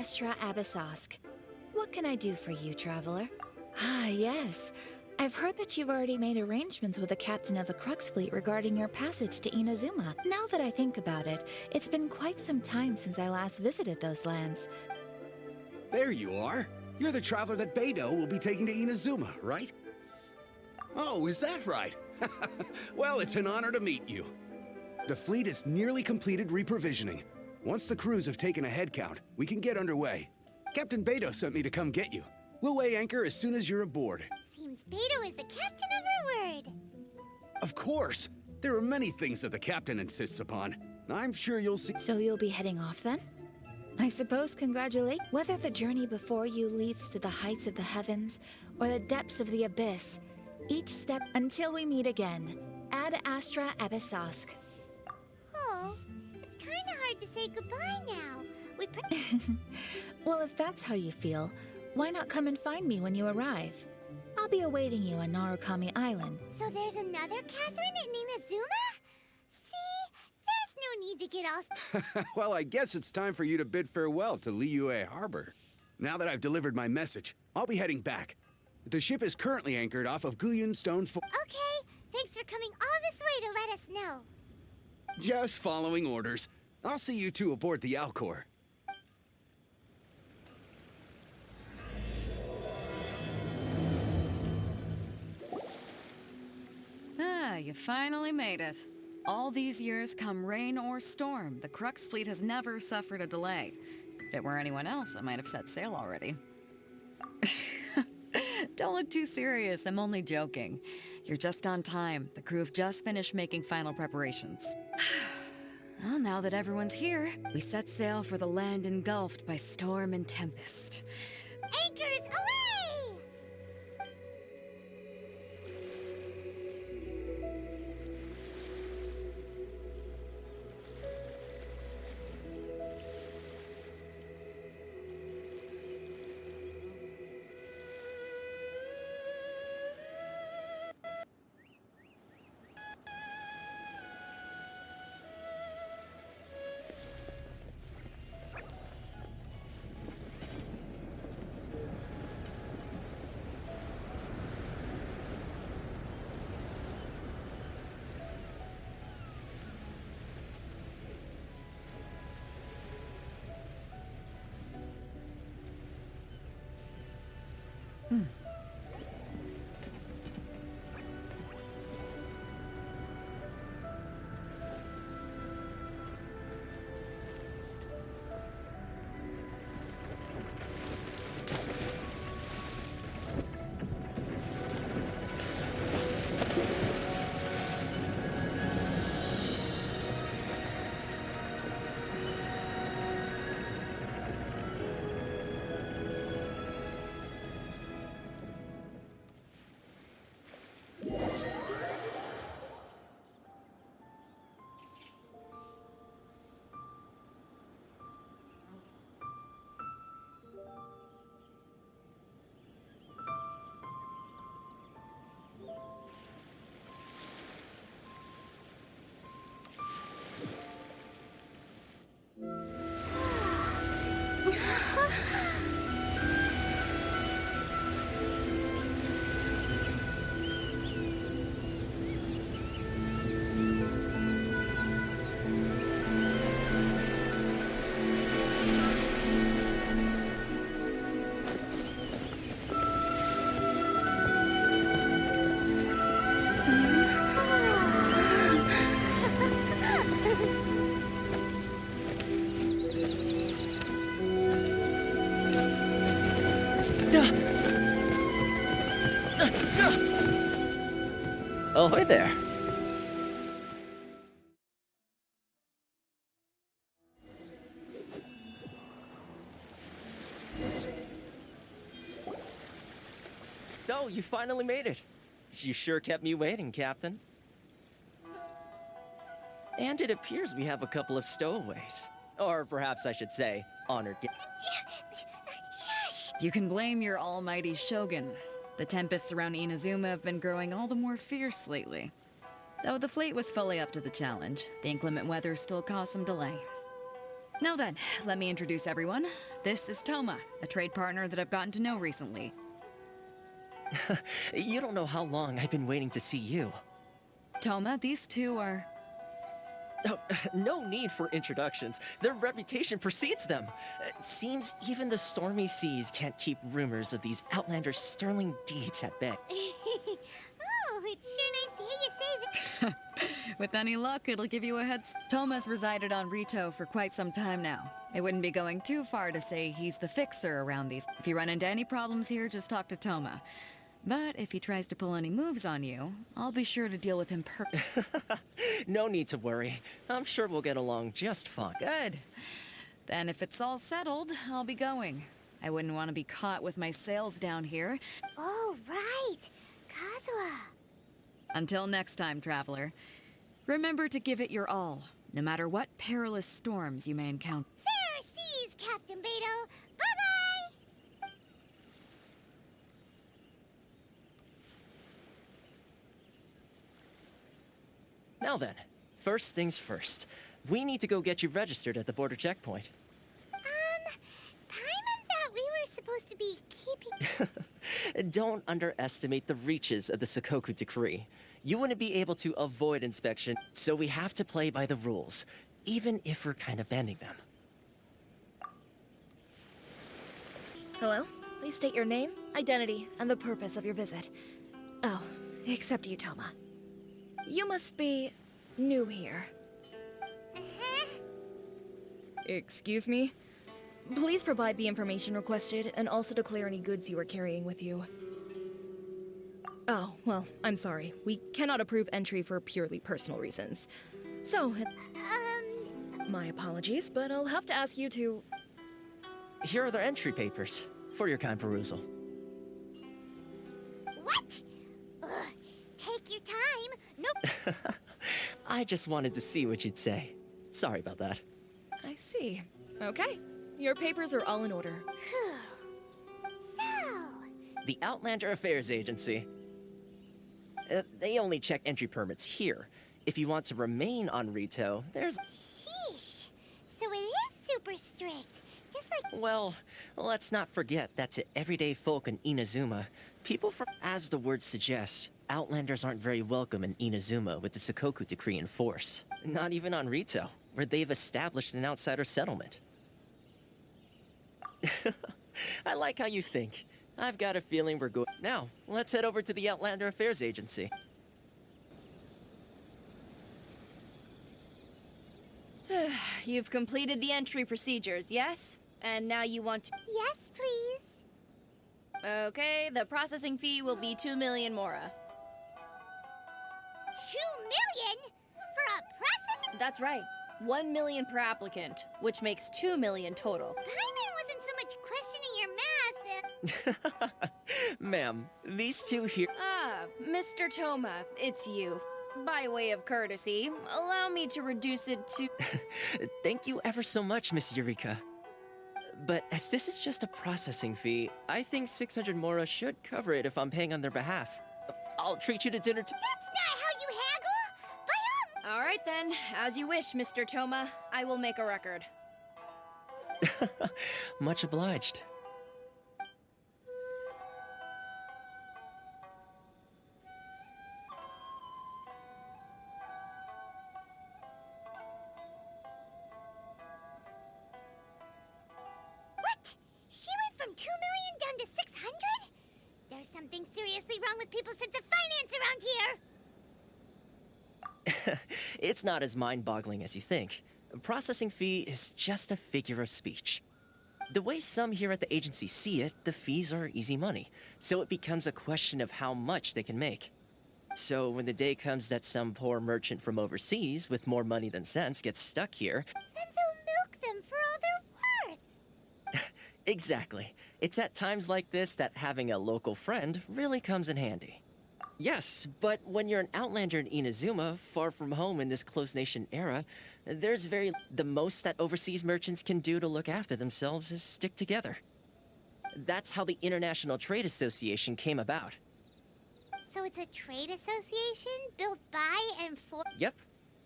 Astra Abyssosk. What can I do for you, traveler? Ah, yes. I've heard that you've already made arrangements with the captain of the Crux fleet regarding your passage to Inazuma. Now that I think about it, it's been quite some time since I last visited those lands. There you are. You're the traveler that Beidou will be taking to Inazuma, right? Oh, is that right? Well, it's an honor to meet you. The fleet is nearly completed reprovisioning. Once the crews have taken a head count, we can get underway. Captain Beidou sent me to come get you. We'll weigh anchor as soon as you're aboard. Seems Beidou is the captain of her word. Of course. There are many things that the captain insists upon. I'm sure you'll see. So you'll be heading off then? I suppose congratulate. Whether the journey before you leads to the heights of the heavens or the depths of the abyss, each step until we meet again. Ad Astra Abyssosk. Oh, it's kind of hard to say goodbye now. Well, if that's how you feel, why not come and find me when you arrive? I'll be awaiting you on Narukami Island. So there's another Catherine in Inazuma? See? There's no need to get all... Well, I guess it's time for you to bid farewell to Liyue Harbor. Now that I've delivered my message, I'll be heading back. The ship is currently anchored off of Guyun Stone Fort. Okay, thanks for coming all this way to let us know. Just following orders. I'll see you two aboard the Alcor. Ah, you finally made it. All these years, come rain or storm, the Crux fleet has never suffered a delay. If it were anyone else, I might have set sail already. Don't look too serious, I'm only joking. You're just on time. The crew have just finished making final preparations. Well, now that everyone's here, we set sail for the land engulfed by storm and tempest. Anchors away! Oh, hi there. So, you finally made it. You sure kept me waiting, Captain. And it appears we have a couple of stowaways. Or perhaps I should say, honored guests. Shush! You can blame your almighty Shogun. The tempests around Inazuma have been growing all the more fierce lately. Though the fleet was fully up to the challenge, the inclement weather still caused some delay. Now then, let me introduce everyone. This is Toma, a trade partner that I've gotten to know recently. You don't know how long I've been waiting to see you. Toma, these two are... Oh, no need for introductions. Their reputation precedes them. Seems even the stormy seas can't keep rumors of these Outlanders' sterling deeds at bay. Oh, it's sure nice to hear you say that. With any luck, it'll give you a head start. Toma's resided on Rito for quite some time now. It wouldn't be going too far to say he's the fixer around these. If you run into any problems here, just talk to Toma. But if he tries to pull any moves on you, I'll be sure to deal with him No need to worry. I'm sure we'll get along just fine. Good. Then if it's all settled, I'll be going. I wouldn't want to be caught with my sails down here. Oh, right. Kazuha. Until next time, traveler. Remember to give it your all, no matter what perilous storms you may encounter. Fair seas, Captain Beto. Bye-bye. Now then, first things first. We need to go get you registered at the border checkpoint. Paimon thought we were supposed to be keeping... Don't underestimate the reaches of the Sakoku Decree. You wouldn't be able to avoid inspection, so we have to play by the rules, even if we're kind of bending them. Hello? Please state your name, identity, and the purpose of your visit. Oh, except you, Toma. You must be new here. Excuse me? Please provide the information requested and also declare any goods you are carrying with you. Oh, well, I'm sorry. We cannot approve entry for purely personal reasons. So, my apologies, but I'll have to ask you to... Here are the entry papers, for your kind perusal. What? Ugh, take your time. Nope. I just wanted to see what you'd say. Sorry about that. I see. Okay. Your papers are all in order. So... The Outlander Affairs Agency. They only check entry permits here. If you want to remain on Rito, there's... Sheesh. So it is super strict. Just like... Well, let's not forget that to everyday folk in Inazuma, people from... As the word suggests, Outlanders aren't very welcome in Inazuma with the Sakoku Decree in force. Not even on Rito, where they've established an outsider settlement. I like how you think. I've got a feeling we're going... Now, let's head over to the Outlander Affairs Agency. You've completed the entry procedures, yes? And now you want to... Yes, please. Okay, the processing fee will be 2 million mora. 2 million? For a processing... That's right. 1 million per applicant, which makes 2 million total. Paimon wasn't so much questioning your math. Ma'am, these two here... Ah, Mr. Toma, it's you. By way of courtesy, allow me to reduce it to... Thank you ever so much, Miss Eureka. But as this is just a processing fee, I think 600 mora should cover it if I'm paying on their behalf. I'll treat you to dinner That's not how you haggle. By all... All right then, as you wish, Mr. Toma. I will make a record. Much obliged. What? She went from 2 million down to 600? There's something seriously wrong with people's sense of finance around here. It's not as mind-boggling as you think. A processing fee is just a figure of speech. The way some here at the agency see it, the fees are easy money, so it becomes a question of how much they can make. So when the day comes that some poor merchant from overseas with more money than sense gets stuck here... Then they'll milk them for all they're worth. Exactly. It's at times like this that having a local friend really comes in handy. Yes, but when you're an outlander in Inazuma, far from home in this close nation era, there's the most that overseas merchants can do to look after themselves is stick together. That's how the International Trade Association came about. So it's a trade association built by and for... Yep.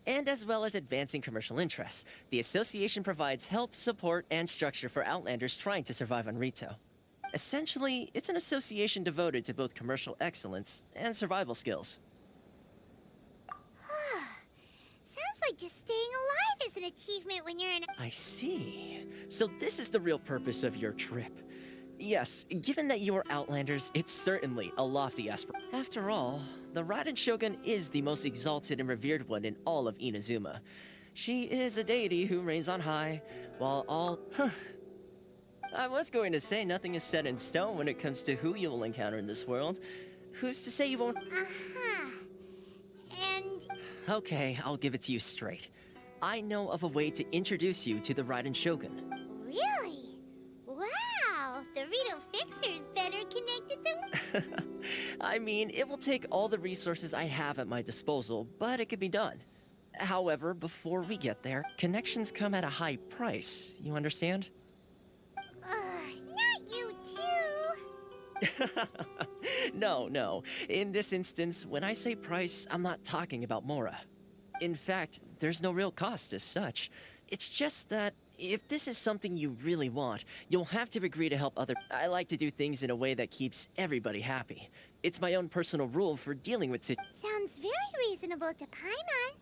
and as well as advancing commercial interests. The association provides help, support, and structure for Outlanders trying to survive on Rito. Essentially, it's an association devoted to both commercial excellence and survival skills. Sounds like just staying alive is an achievement when you're in a... I see. So this is the real purpose of your trip. Yes, given that you are Outlanders, it's certainly a lofty aspiration. After all, the Raiden Shogun is the most exalted and revered one in all of Inazuma. She is a deity who reigns on high, while all... I was going to say nothing is set in stone when it comes to who you will encounter in this world. Who's to say you won't... Uh-huh. And... Okay, I'll give it to you straight. I know of a way to introduce you to the Raiden Shogun. Really? Wow, the Rito Fixer is better connected than... I mean, it will take all the resources I have at my disposal, but it could be done. However, before we get there, connections come at a high price, you understand? Not you too. No. In this instance, when I say price, I'm not talking about Mora. In fact, there's no real cost as such. It's just that if this is something you really want, you'll have to agree to help other... I like to do things in a way that keeps everybody happy. It's my own personal rule for dealing with Sounds very reasonable to Paimon.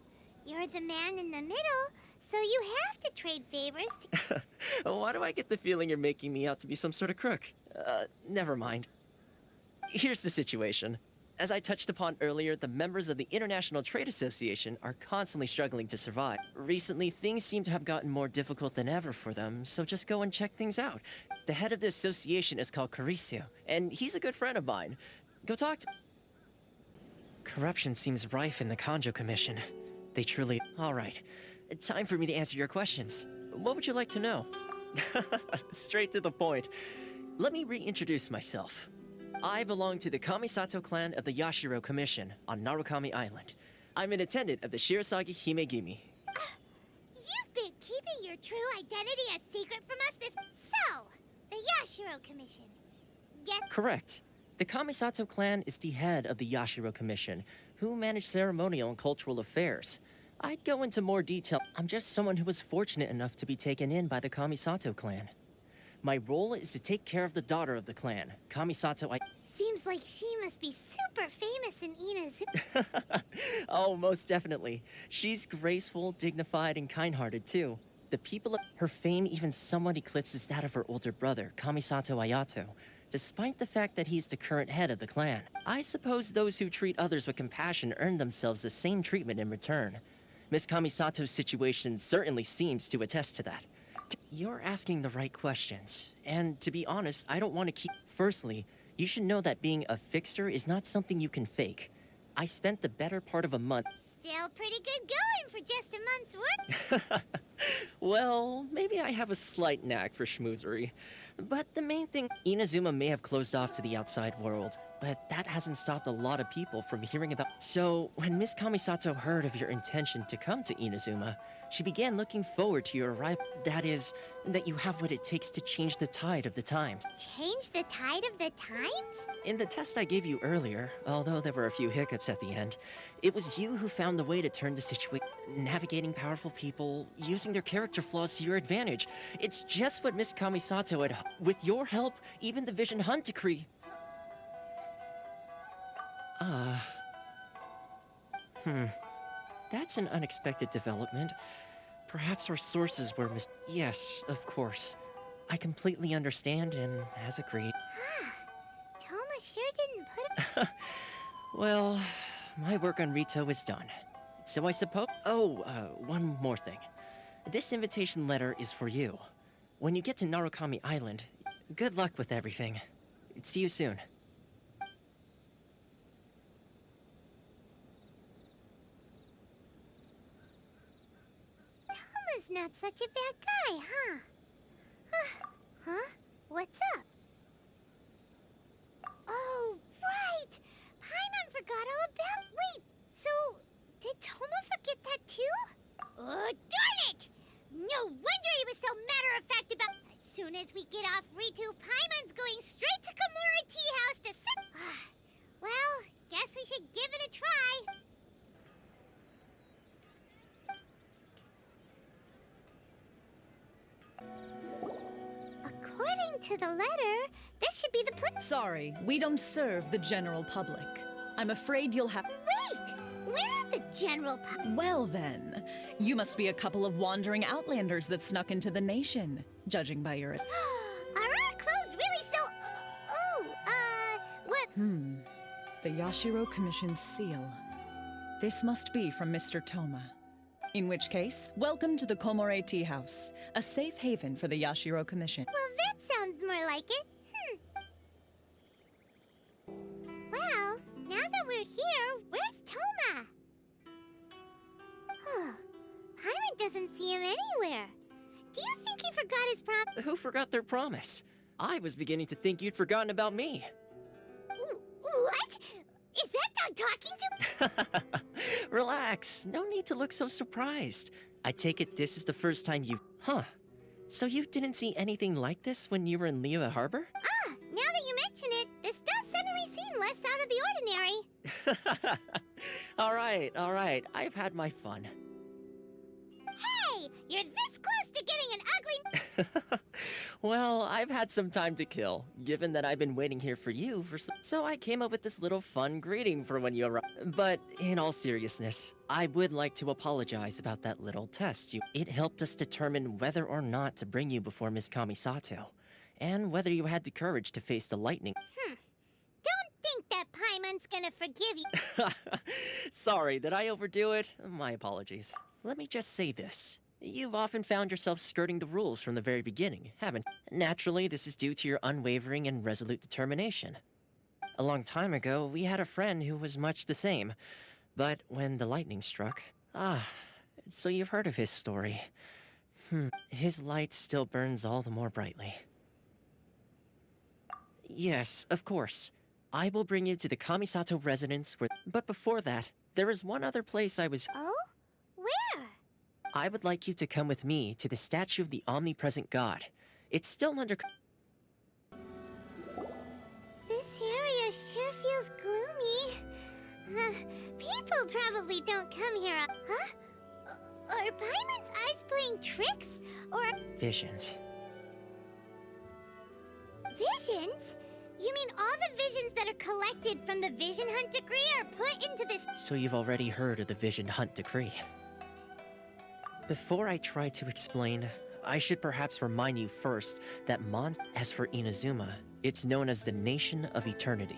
You're the man in the middle, so you have to trade favors to... Why do I get the feeling you're making me out to be some sort of crook? Never mind. Here's the situation. As I touched upon earlier, the members of the International Trade Association are constantly struggling to survive. Recently, things seem to have gotten more difficult than ever for them, so just go and check things out. The head of the association is called Carisio, and he's a good friend of mine. Go talk to... Corruption seems rife in the Kanjo Commission. They truly... Alright, time for me to answer your questions. What would you like to know? Straight to the point. Let me reintroduce myself. I belong to the Kamisato clan of the Yashiro Commission on Narukami Island. I'm an attendant of the Shirasagi Himegimi. You've been keeping your true identity a secret from us this... So, the Yashiro Commission. Get... Correct. The Kamisato clan is the head of the Yashiro Commission, who manage ceremonial and cultural affairs. I'd go into more detail. I'm just someone who was fortunate enough to be taken in by the Kamisato clan. My role is to take care of the daughter of the clan, Kamisato. Seems like she must be super famous in Inazuma. Oh, most definitely. She's graceful, dignified, and kind-hearted, too. The people of her fame even somewhat eclipses that of her older brother, Kamisato Ayato, despite the fact that he's the current head of the clan. I suppose those who treat others with compassion earn themselves the same treatment in return. Miss Kamisato's situation certainly seems to attest to that. You're asking the right questions, and to be honest, I don't want to keep... Firstly, you should know that being a fixer is not something you can fake. I spent the better part of a month... Still pretty good going for just a month's work. Well, maybe I have a slight knack for schmoozery. But the main thing, Inazuma may have closed off to the outside world, but that hasn't stopped a lot of people from hearing about... So, when Miss Kamisato heard of your intention to come to Inazuma, she began looking forward to your arrival. That is, that you have what it takes to change the tide of the times. Change the tide of the times? In the test I gave you earlier, although there were a few hiccups at the end, it was you who found the way to turn the situation, navigating powerful people, using their character flaws to your advantage. It's just what Miss Kamisato had. With your help, even the Vision Hunt decree. That's an unexpected development. Perhaps our sources were Yes, of course. I completely understand and as agreed. Toma sure didn't put... Well, my work on Rito is done. So I suppose... one more thing. This invitation letter is for you. When you get to Narukami Island, good luck with everything. See you soon. Toma's not such a bad guy, huh? Huh? What's up? Oh, right! Paimon forgot all about... Wait, so... Did Toma forget that too? Oh, darn it! No wonder he was so matter-of-fact about... As soon as we get off Ritu, Paimon's going straight to Komura Tea House to sit... Well, guess we should give it a try. to the letter, this should be the place. Sorry, we don't serve the general public. I'm afraid you'll have... Wait! We're not the general public. Well then, you must be a couple of wandering outlanders that snuck into the nation, judging by your... Are our clothes really so... what? The Yashiro Commission's seal. This must be from Mr. Toma. In which case, welcome to the Komore Tea House, a safe haven for the Yashiro Commission. Well, that sounds more like it. Well, now that we're here, where's Toma? Paimon doesn't see him anywhere. Do you think he forgot his promise? Who forgot their promise? I was beginning to think you'd forgotten about me. What? Is that dog talking to me? Relax. No need to look so surprised. I take it this is the first time you... Huh. So you didn't see anything like this when you were in Liyue Harbor? Now that you mention it, this does suddenly seem less out of the ordinary. All right. I've had my fun. Hey, you're this close to getting an ugly... Well, I've had some time to kill, given that I've been waiting here for you so I came up with this little fun greeting for when you arrive. But in all seriousness, I would like to apologize about that little test. It helped us determine whether or not to bring you before Miss Kamisato, and whether you had the courage to face the lightning. Don't think that Paimon's gonna forgive you. Sorry, did I overdo it? My apologies. Let me just say this. You've often found yourself skirting the rules from the very beginning, haven't you? Naturally, this is due to your unwavering and resolute determination. A long time ago, we had a friend who was much the same. But when the lightning struck... so you've heard of his story. His light still burns all the more brightly. Yes, of course. I will bring you to the Kamisato residence where... But before that, there is one other place I was... Oh? Where? I would like you to come with me to the statue of the omnipresent god. It's still under... This area sure feels gloomy. People probably don't come here. Are Paimon's eyes playing tricks? Or... Visions. Visions? You mean all the visions that are collected from the Vision Hunt decree are put into this... So you've already heard of the Vision Hunt decree. Before I try to explain, I should perhaps remind you first that as for Inazuma, it's known as the Nation of Eternity.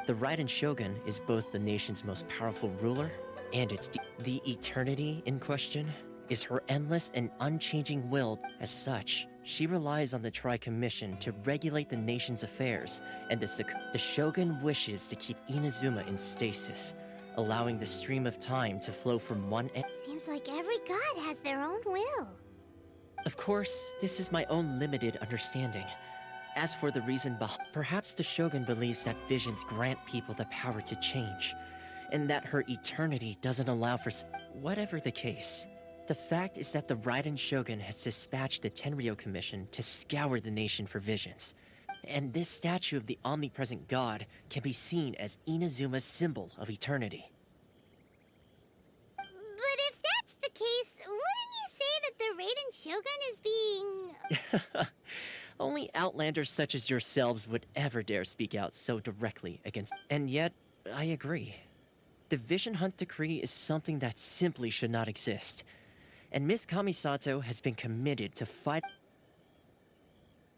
The Raiden Shogun is both the nation's most powerful ruler, and the eternity in question is her endless and unchanging will. As such, she relies on the Tri-Commission to regulate the nation's affairs, and the Shogun wishes to keep Inazuma in stasis, allowing the stream of time to flow from one end. Seems like every god has their own will. Of course, this is my own limited understanding. As for the reason behind, perhaps the Shogun believes that visions grant people the power to change, and that her eternity doesn't allow for... Whatever the case, the fact is that the Raiden Shogun has dispatched the Tenryou Commission to scour the nation for visions. And this statue of the omnipresent god can be seen as Inazuma's symbol of eternity. But if that's the case, wouldn't you say that the Raiden Shogun is being... Only outlanders such as yourselves would ever dare speak out so directly against... And yet, I agree. The Vision Hunt decree is something that simply should not exist. And Miss Kamisato has been committed to fight...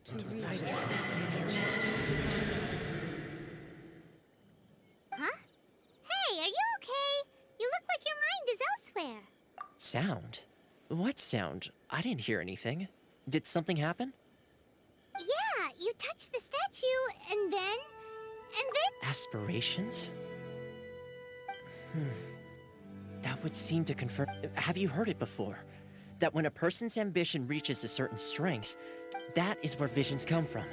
Huh? Hey, are you okay? You look like your mind is elsewhere. Sound? What sound? I didn't hear anything. Did something happen? Yeah, you touched the statue, and then... Aspirations? That would seem to confirm... Have you heard it before? That when a person's ambition reaches a certain strength, that is where visions come from.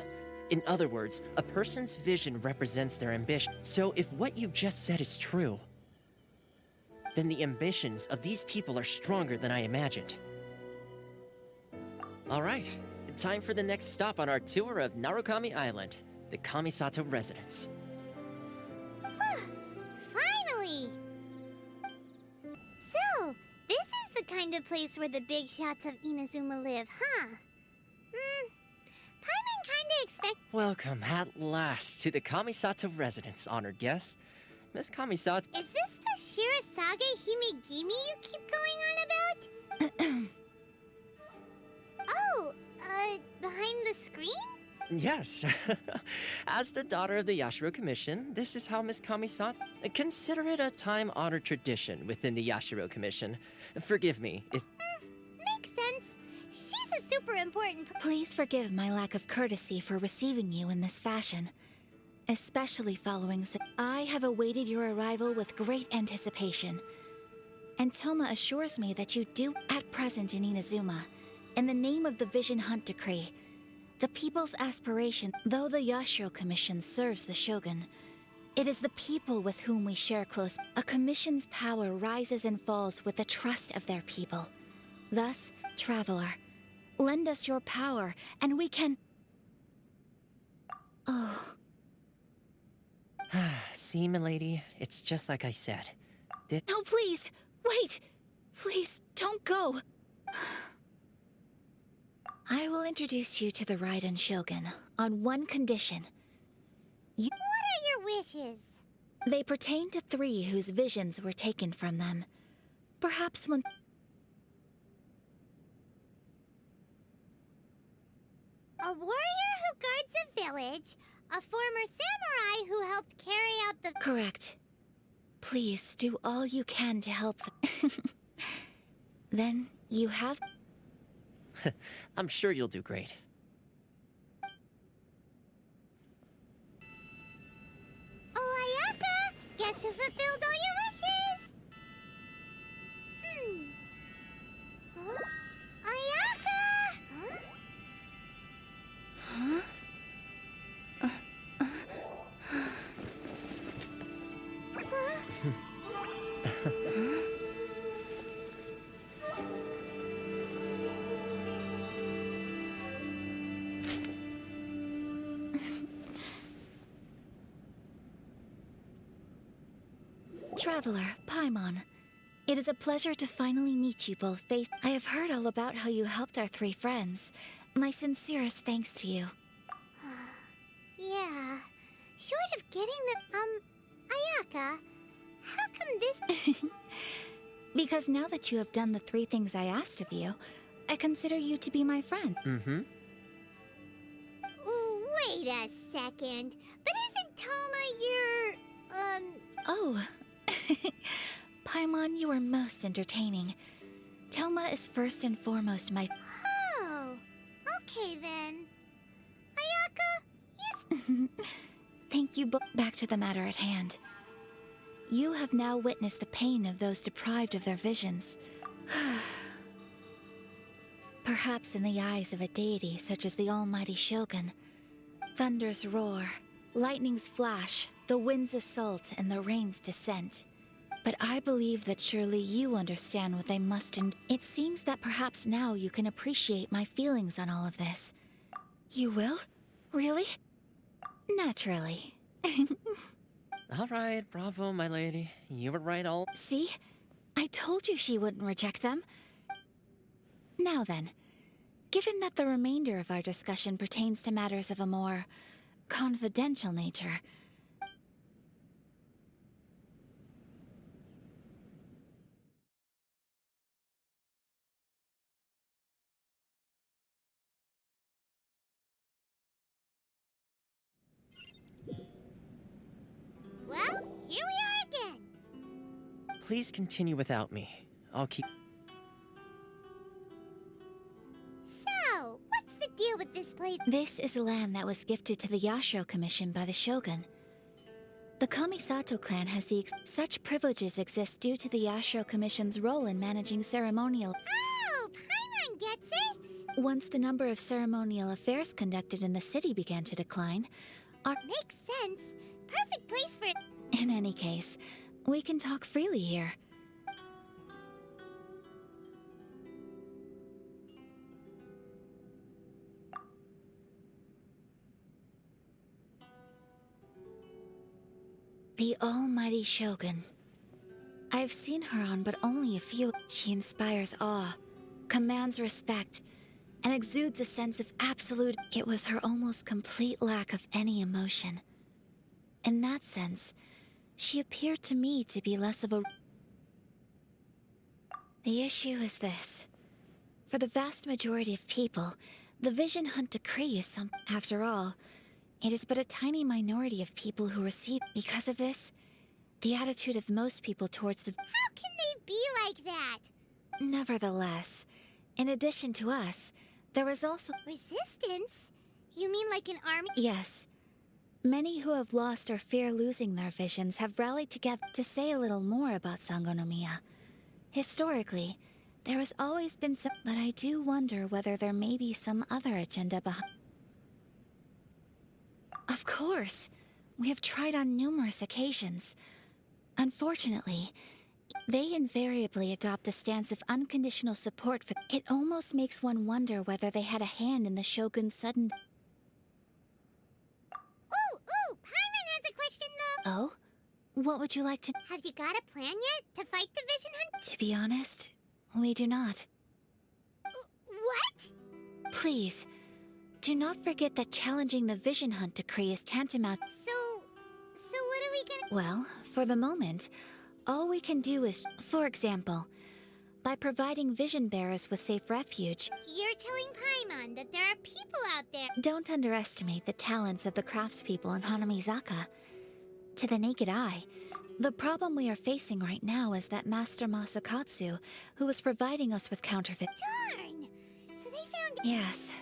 In other words, a person's vision represents their ambition. So if what you just said is true, then the ambitions of these people are stronger than I imagined. All right, time for the next stop on our tour of Narukami Island, the Kamisato residence. Finally! So, this is the kind of place where the big shots of Inazuma live, huh? Paimon kinda Welcome at last to the Kamisato residence, honored guests. Miss Kamisato. Is this the Shirazage Himegimi you keep going on about? Oh, behind the screen? Yes. As the daughter of the Yashiro Commission, this is how Miss Kamisato. Consider it a time-honored tradition within the Yashiro Commission. Forgive me if. Makes sense. She's a super important. Please forgive my lack of courtesy for receiving you in this fashion. Especially following I have awaited your arrival with great anticipation. And Toma assures me that you do at present in Inazuma, in the name of the Vision Hunt Decree, the people's aspiration. Though the Yashiro Commission serves the Shogun, it is the people with whom we share close. A commission's power rises and falls with the trust of their people. Thus, traveler, lend us your power, and we can... Oh... See, milady, it's just like I said. No, please! Wait! Please, don't go! I will introduce you to the Raiden Shogun on one condition. What are your wishes? They pertain to 3 whose visions were taken from them. Perhaps when... A warrior who guards a village, a former samurai who helped carry out the... Correct. Please do all you can to help them. Then you have... I'm sure you'll do great. Oh, Ayaka! Guess who fulfilled all your wishes? Huh? Ayaka! Huh? Traveler, Paimon. It is a pleasure to finally meet you both face. I have heard all about how you helped our 3 friends. My sincerest thanks to you. Yeah. Short of getting the... Ayaka, how come this... Because now that you have done the 3 things I asked of you, I consider you to be my friend. Mm-hmm. Wait a second. But isn't Toma your... Oh. Paimon, you are most entertaining. Toma is first and foremost my... Oh. Okay then. Ayaka, you... Thank you both. Back to the matter at hand. You have now witnessed the pain of those deprived of their visions. Perhaps in the eyes of a deity such as the almighty Shogun, thunders roar, lightnings flash, the winds assault, and the rains descent. But I believe that surely you understand what they must It seems that perhaps now you can appreciate my feelings on all of this. You will? Really? Naturally. All right, bravo, my lady. You were right all... See? I told you she wouldn't reject them. Now then, given that the remainder of our discussion pertains to matters of a more confidential nature... Well, here we are again. Please continue without me. I'll keep... So, what's the deal with this place? This is land that was gifted to the Yashiro Commission by the Shogun. The Kamisato clan has such privileges exist due to the Yashiro Commission's role in managing ceremonial... Oh, Paimon gets it. Once the number of ceremonial affairs conducted in the city began to decline, our... Makes sense. Perfect place for... In any case, we can talk freely here. The almighty Shogun. I have seen her on but only a few. She inspires awe, commands respect, and exudes a sense of absolute. It was her almost complete lack of any emotion. In that sense, she appeared to me to be less of a... The issue is this. For the vast majority of people, the vision hunt decree is some... After all, it is but a tiny minority of people who receive... Because of this, the attitude of most people towards the... How can they be like that? Nevertheless, in addition to us, there is also... Resistance? You mean like an army? Yes. Many who have lost or fear losing their visions have rallied together to say a little more about Sangonomiya. Historically, there has always been some... But I do wonder whether there may be some other agenda behind... Of course! We have tried on numerous occasions. Unfortunately, they invariably adopt a stance of unconditional support for... It almost makes one wonder whether they had a hand in the Shogun's sudden... Ooh, Paimon has a question though. Oh? What would you like to... Have you got a plan yet to fight the vision hunt? To be honest, we do not. What? Please, do not forget that challenging the vision hunt decree is tantamount... So what are we gonna... Well, for the moment, all we can do is... For example, by providing vision bearers with safe refuge... You're telling Paimon that there are people out there... Don't underestimate the talents of the craftspeople in Hanamizaka. To the naked eye, the problem we are facing right now is that Master Masakatsu, who was providing us with counterfeit... Darn! So they found... Yes.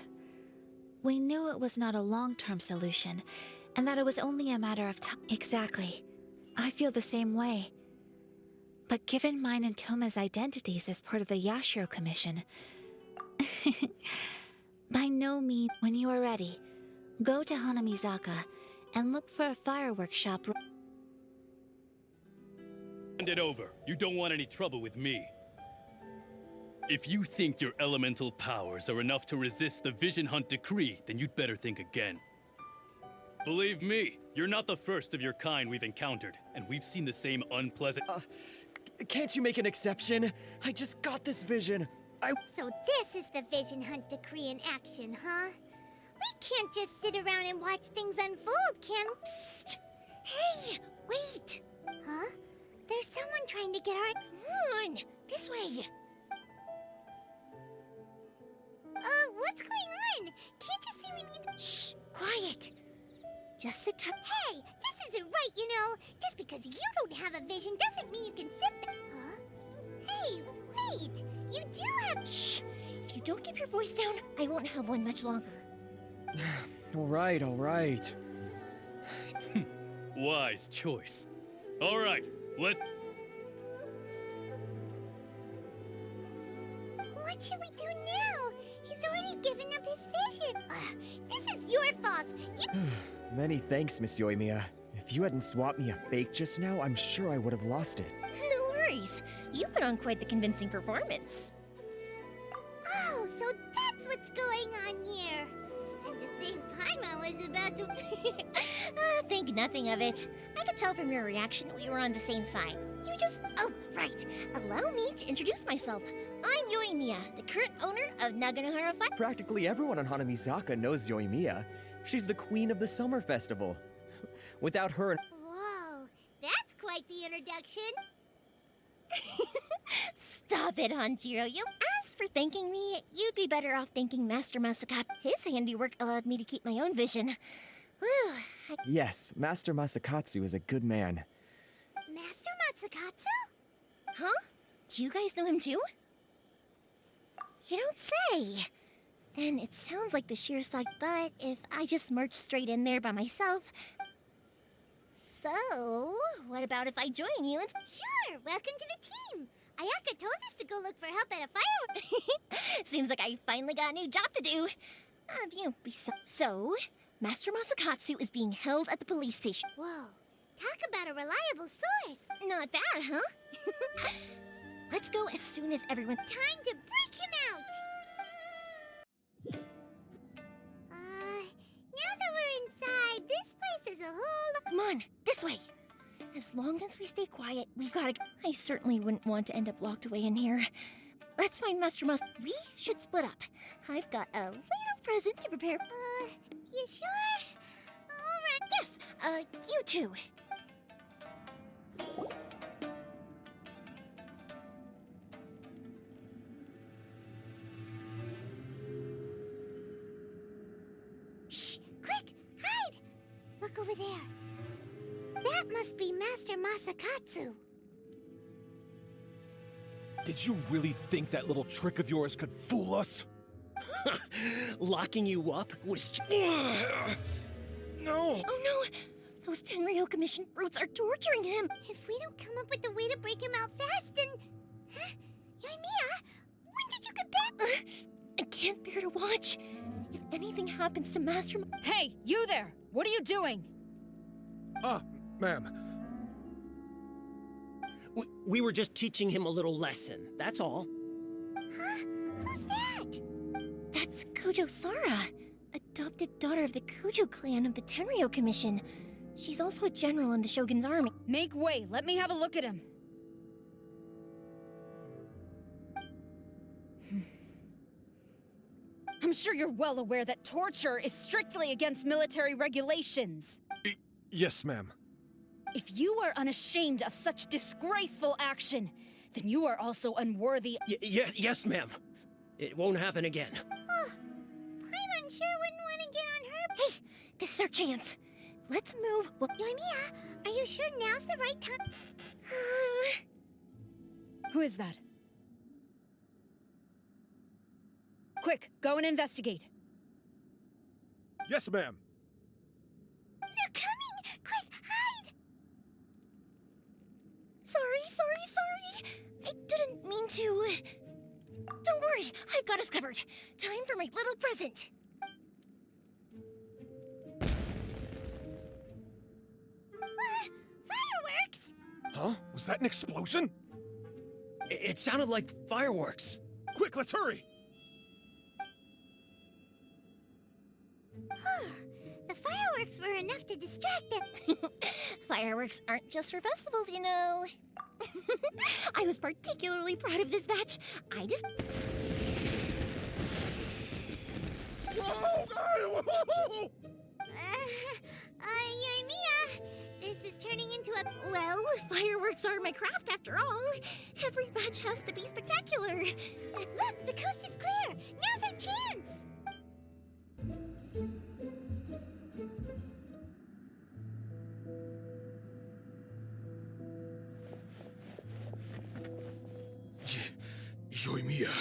We knew it was not a long-term solution, and that it was only a matter of time. Exactly. I feel the same way. But given mine and Toma's identities as part of the Yashiro Commission... By no means, when you are ready, go to Hanamizaka and look for a fireworks shop... Hand it over. You don't want any trouble with me. If you think your elemental powers are enough to resist the Vision Hunt decree, then you'd better think again. Believe me, you're not the first of your kind we've encountered, and we've seen the same unpleasant... Can't you make an exception? I just got this vision. So this is the vision hunt decree in action, huh? We can't just sit around and watch things unfold, can we? Psst! Hey, wait! Huh? There's someone trying to get our... Come on, this way! What's going on? Can't you see we need... Shh, quiet! Just sit tight. Hey, this isn't right, you know. Just because you don't have a vision doesn't mean you can sit back. Huh? Hey, wait! You do have... Shh! If you don't keep your voice down, I won't have one much longer. All right. Wise choice. All right, What should we do now? He's already given up his vision. This is your fault. You... Many thanks, Miss Yoimiya. If you hadn't swapped me a fake just now, I'm sure I would have lost it. No worries. You put on quite the convincing performance. Oh, so that's what's going on here. And to think Paimon was about to... Think nothing of it. I could tell from your reaction we were on the same side. You just... Oh, right. Allow me to introduce myself. I'm Yoimiya, the current owner of Naganohara Fire. Practically everyone on Hanamizaka knows Yoimiya. She's the queen of the summer festival. Without her... Whoa, that's quite the introduction. Stop it, Hanjiro. As for thanking me, you'd be better off thanking Master Masakatsu. His handiwork allowed me to keep my own vision. Whew. Yes, Master Masakatsu is a good man. Master Masakatsu? Huh? Do you guys know him too? You don't say. Then it sounds like the sheer side, but if I just march straight in there by myself... So, what about if I join you and... Sure, welcome to the team. Ayaka told us to go look for help at a fireworks. Seems like I finally got a new job to do. So, Master Masakatsu is being held at the police station. Whoa, talk about a reliable source. Not bad, huh? Let's go as soon as everyone... Time to break him out! Now that we're inside, this place is a whole... Come on, this way! As long as we stay quiet, we've got to... I certainly wouldn't want to end up locked away in here. let's find Master Mas. We should split up. I've got a little present to prepare. You sure? All right. Yes, you too. Shh! Quick, hide! Look over there. That must be Master Masakatsu. Did you really think that little trick of yours could fool us? Locking you up was... No! Oh no! Those Tenryo Commission brutes are torturing him! If we don't come up with a way to break him out fast, then... Huh? Yoimiya, when did you get back? I can't bear to watch. If anything happens to Master... Hey, you there! What are you doing? Ma'am. We were just teaching him a little lesson, that's all. Huh? Who's that? That's Kujo Sara, adopted daughter of the Kujo clan of the Tenryo Commission. She's also a general in the Shogun's army. Make way, let me have a look at him. I'm sure you're well aware that torture is strictly against military regulations. Yes, ma'am. If you are unashamed of such disgraceful action, then you are also unworthy. Yes, ma'am. It won't happen again. Oh, Paimon sure wouldn't want to get on her. Hey, this is our chance. Let's move. Well, Yoimiya, are you sure now's the right time? Who is that? Quick, go and investigate. Yes, ma'am. They're coming! Quick, hide! Sorry. I didn't mean to. Don't worry, I've got us covered. Time for my little present. Fireworks! Huh? Was that an explosion? It sounded like fireworks. Quick, let's hurry! The fireworks were enough to distract them. Fireworks aren't just for festivals, you know. I was particularly proud of this batch. Yoimiya, this is turning into a... Well, fireworks are my craft after all. Every batch has to be spectacular. Look, the coast is clear. Now's our chance. Yoimiya.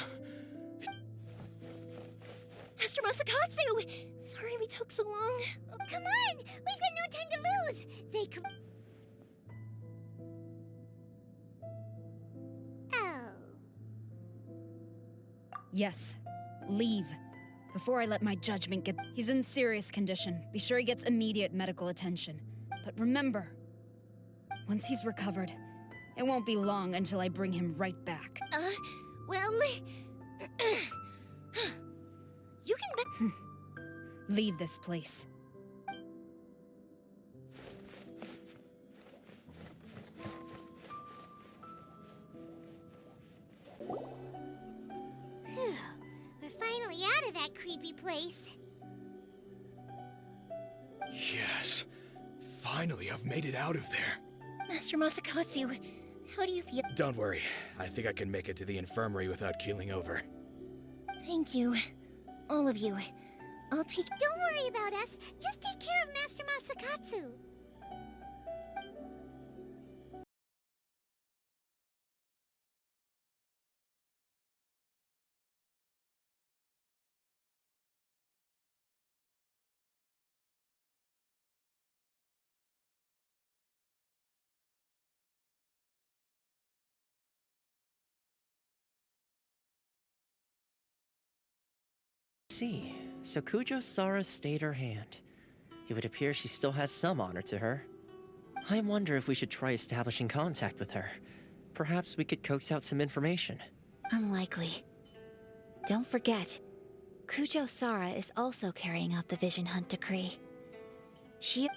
Master Masakatsu! Sorry we took so long. Oh, come on! We've got no time to lose! They could... Oh. Yes, leave. Before I let my judgment get... He's in serious condition. Be sure he gets immediate medical attention. But remember, once he's recovered, it won't be long until I bring him right back. Well... you can Leave this place. We're finally out of that creepy place. Yes. Finally, I've made it out of there. Master Masakatsu, how do you feel? Don't worry. I think I can make it to the infirmary without keeling over. Thank you. All of you. I'll take... Don't worry about us. Just take care of Master Masakatsu. See, so Kujo Sara stayed her hand. It would appear she still has some honor to her. I wonder if we should try establishing contact with her. Perhaps we could coax out some information. Unlikely. Don't forget, Kujo Sara is also carrying out the Vision Hunt decree.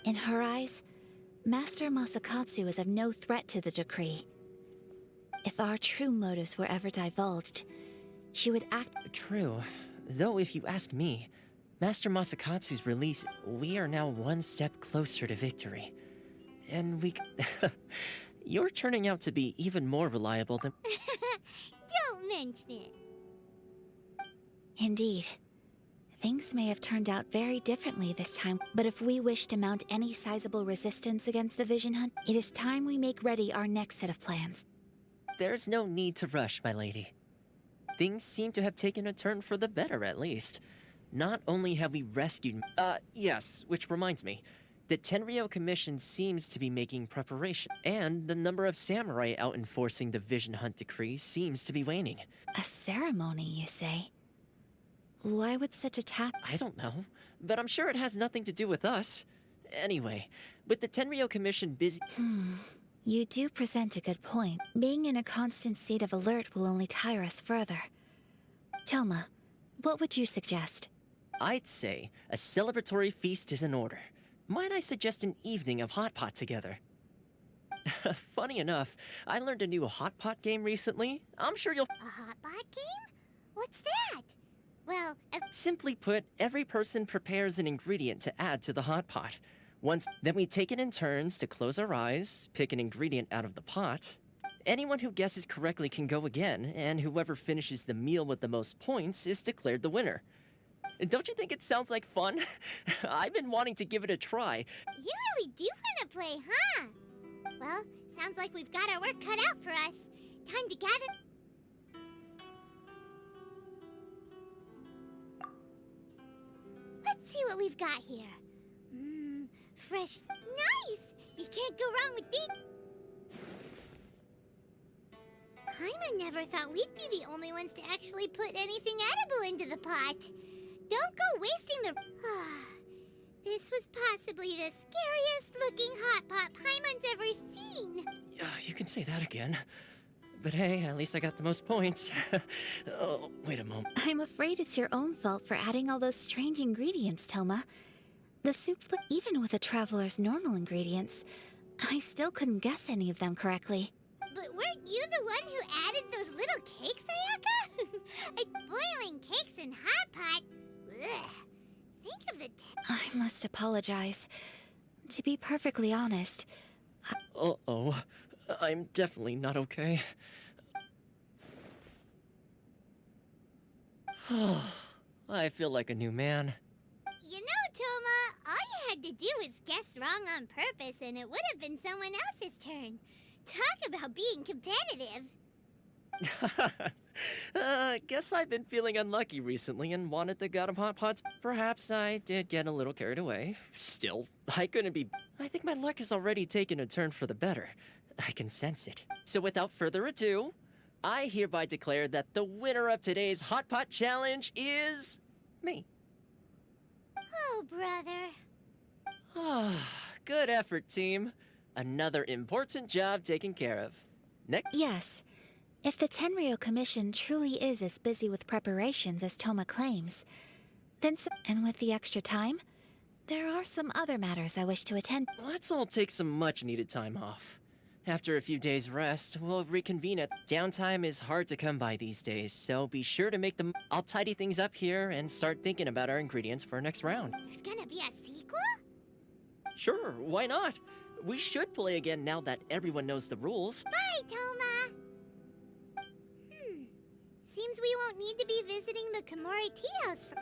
In her eyes, Master Masakatsu is of no threat to the decree. If our true motives were ever divulged, she would act. True. Though if you ask me, Master Masakatsu's release, we are now one step closer to victory. And we... You're turning out to be even more reliable than... Don't mention it. Indeed. Things may have turned out very differently this time, but if we wish to mount any sizable resistance against the Vision Hunt, it is time we make ready our next set of plans. There's no need to rush, my lady. Things seem to have taken a turn for the better, at least. Not only have we rescued... yes, which reminds me. The Tenryou Commission seems to be making preparation, and the number of samurai out enforcing the Vision Hunt decree seems to be waning. A ceremony, you say? Why would such a task... I don't know, but I'm sure it has nothing to do with us. Anyway, with the Tenryou Commission busy... You do present a good point. Being in a constant state of alert will only tire us further. Toma, what would you suggest? I'd say a celebratory feast is in order. Might I suggest an evening of hot pot together? Funny enough, I learned a new hot pot game recently. I'm sure you'll... A hot pot game? What's that? Well, Simply put, every person prepares an ingredient to add to the hot pot. Then we take it in turns to close our eyes, pick an ingredient out of the pot. Anyone who guesses correctly can go again, and whoever finishes the meal with the most points is declared the winner. Don't you think it sounds like fun? I've been wanting to give it a try. You really do want to play, huh? Well, sounds like we've got our work cut out for us. Time to gather... Let's see what we've got here. Fresh... Nice! You can't go wrong with these... Paimon never thought we'd be the only ones to actually put anything edible into the pot. Don't go wasting the... This was possibly the scariest looking hot pot Paimon's ever seen. You can say that again. But hey, at least I got the most points. Oh, wait a moment. I'm afraid it's your own fault for adding all those strange ingredients, Toma. The soup, even with a traveler's normal ingredients, I still couldn't guess any of them correctly. But weren't you the one who added those little cakes, Ayaka? Boiling cakes in hot pot? Ugh. Think of the... I must apologize. To be perfectly honest... Uh-oh. I'm definitely not okay. I feel like a new man. You know, Toma, all you had to do was guess wrong on purpose and it would have been someone else's turn. Talk about being competitive. Guess I've been feeling unlucky recently and wanted the god of hot pots. Perhaps I did get a little carried away. Still, I couldn't be... I think my luck has already taken a turn for the better. I can sense it. So without further ado, I hereby declare that the winner of today's hot pot challenge is... me. Oh, brother. Good effort, team. Another important job taken care of. Next. Yes. If the Tenryou Commission truly is as busy with preparations as Toma claims, then and with the extra time, there are some other matters I wish to attend. Let's all take some much-needed time off. After a few days' rest, we'll reconvene at... Downtime is hard to come by these days, so be sure to make them... I'll tidy things up here and start thinking about our ingredients for our next round. There's gonna be a sequel? Sure, why not? We should play again now that everyone knows the rules. Bye, Toma! Seems we won't need to be visiting the Komori tea house for...